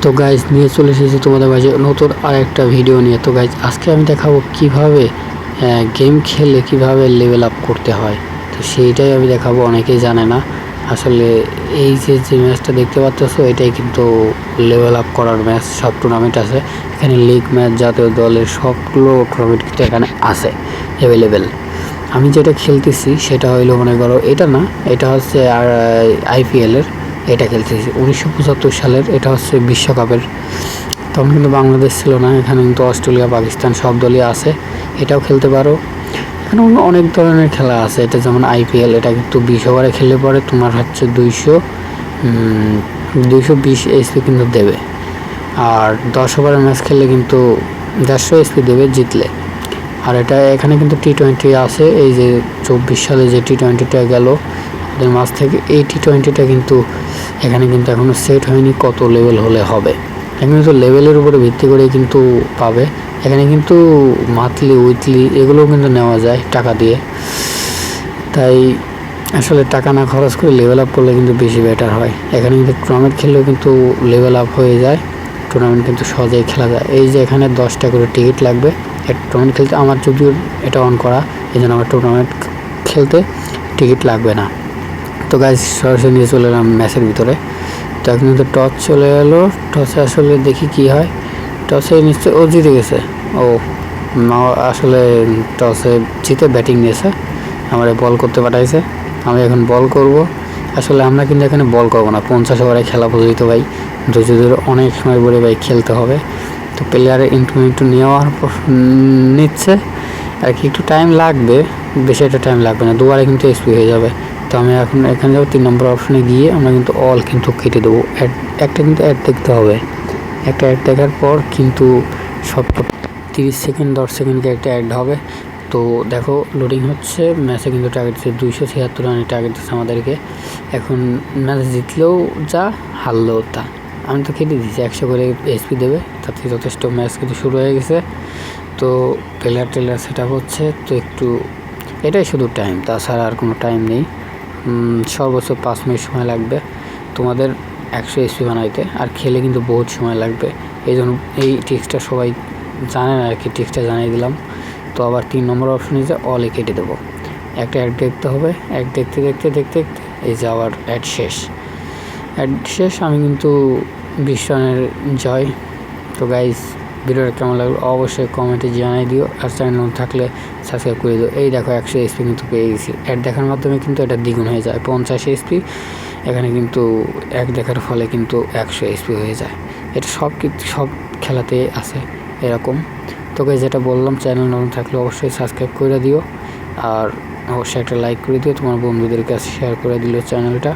তো গাইজ নিয়ে চলে এসেছি তোমাদের মাঝে নতুন আরেকটা ভিডিও নিয়ে। তো গাইজ আজকে আমি দেখাবো কিভাবে গেম খেলে কিভাবে লেভেল আপ করতে হয়। তো সেইটাই আমি দেখাবো। অনেকেই জানে না আসলে এই যে ম্যাচটা দেখতে পাচ্ছ এটাই কিন্তু লেভেল আপ করার ম্যাচ। সব টুর্নামেন্ট আছে এখানে, লিগ ম্যাচ, জাতীয় দলের সবগুলো টুর্নামেন্ট কিন্তু এখানে আছে অ্যাভেলেবেল। আমি যেটা খেলতেছি সেটা হইলো মনে করো এটা না, এটা হচ্ছে আর আইপিএলের এটা খেলতেছি 1975 সালের। এটা হচ্ছে বিশ্বকাপের, তখন কিন্তু বাংলাদেশ ছিল না। এখানে কিন্তু অস্ট্রেলিয়া, পাকিস্তান সব দলই আছে। এটাও খেলতে পারো। এখানে অনেক ধরনের খেলা আছে। এটা যেমন আইপিএল, এটা কিন্তু 20 ওভারে খেললে পরে তোমার হচ্ছে 220 এসপি কিন্তু দেবে। আর 10 ওভারের ম্যাচ খেললে কিন্তু 150 এসপি দেবে জিতলে। আর এটা এখানে কিন্তু টি-20 আছে। এই যে 24 সালে যে টি-20টা গেল ওদের মাঝ থেকে, এই টি-20টা কিন্তু এখানে কিন্তু এখনও সেট হয়নি কত লেভেল হলে হবে। এখানে কিন্তু লেভেলের উপরে ভিত্তি করে কিন্তু পাবে। এখানে কিন্তু মান্থলি, উইকলি এগুলোও কিন্তু নেওয়া যায় টাকা দিয়ে। তাই আসলে টাকা না খরচ করে লেভেল আপ করলে কিন্তু বেশি বেটার হয়। এখানে কিন্তু টুর্নামেন্ট খেললেও কিন্তু লেভেল আপ হয়ে যায়। টুর্নামেন্ট কিন্তু সহজেই খেলা যায়। এই যে এখানে 10টা করে টিকিট লাগবে একটা টুর্নামেন্ট খেলতে। আমার যদিও এটা অন করা, এই জন্য আমার টুর্নামেন্ট খেলতে টিকিট লাগবে না। তো গাইজ সরাসরি নিয়ে চলে এলাম ম্যাচের ভিতরে। তো এখন কিন্তু টস চলে এলো। টসে আসলে দেখি কি হয়। টসে নিশ্চয়ই ও জিতে গেছে। ও আসলে টসে জিতে ব্যাটিং নিয়েছে, আমার বল করতে পাঠাইছে। আমি এখন বল করব। আসলে আমরা কিন্তু এখানে বল করবো না, 50 ওভারে খেলা পর্যন্ত ভাই, ধৈর্য অনেক সময় বলে ভাই খেলতে হবে। তো প্লেয়ারের ইন্টু নেওয়ার নিচ্ছে আর কি, একটু টাইম লাগবে, বেশি একটা টাইম লাগবে না, দুবারে কিন্তু এসপি হয়ে যাবে। তো আমি এখন এখানে যাবো 3 নম্বর অপশনে গিয়ে আমরা কিন্তু অল কিন্তু কেটে দেবো। একটা কিন্তু অ্যাড দেখতে হবে। একটা অ্যাড দেখার পর কিন্তু সব 30 সেকেন্ড 10 সেকেন্ডকে একটা অ্যাড হবে। তো দেখো লোডিং হচ্ছে। ম্যাচে কিন্তু টার্গেট দিচ্ছে 276 রানের টার্গেট দিচ্ছে আমাদেরকে। এখন ম্যাচ জিতলেও যা, হারলেও তা। আমি তো কেটে দিচ্ছি, 100 করে এসপি দেবে, তাতে যথেষ্ট। ম্যাচ কিন্তু শুরু হয়ে গেছে। তো প্লেয়ার সেট আপ হচ্ছে। তো একটু এটাই শুধু টাইম, তাছাড়া আর কোনো টাইম নেই। সর্বোচ্চ 5 মিনিট সময় লাগবে তোমাদের 100 এসপি বানাইতে। আর খেলে কিন্তু বহুত সময় লাগবে। এই জন্য এই ট্রিক্সটা সবাই জানে না আর কি, ট্রিক্সটা জানিয়ে দিলাম। তো আবার 3 নম্বর অপশনে যে অলে কেটে দেবো। একটা অ্যাড দেখতে হবে। অ্যাড দেখতে এই যে আবার অ্যাড শেষ। আমি কিন্তু 20 রানের জয়। তো গাইজ ভিডিওটা কেমন লাগলো অবশ্যই কমেন্টে জানিয়ে দিও। আর চ্যানেল থাকলে সাবস্ক্রাইব করে দিও। এই দেখো 100 এসপি কিন্তু পেয়ে গেছি। অ্যাড দেখার মাধ্যমে কিন্তু এটা দ্বিগুণ হয়ে যায়, 50 এসপি। এখানে কিন্তু এক দেখার ফলে কিন্তু 100 এসপি হয়ে যায়। এটা সব খেলাতে আছে এরকম। তোকে যেটা বললাম, চ্যানেল নতুন থাকলে অবশ্যই সাবস্ক্রাইব করে দিও। আর অবশ্যই একটা লাইক করে দিও, তোমার বন্ধুদের কাছে শেয়ার করে দিল চ্যানেলটা।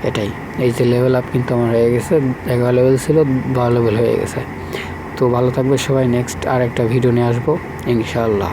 এটাই। এই যে লেভেল আপ কিন্তু আমার হয়ে গেছে, 11 লেভেল ছিল 12 লেভেল হয়ে গেছে। তো ভালো থাকবে সবাই। নেক্সট আর একটা ভিডিও নিয়ে আসবো ইনশাআল্লাহ।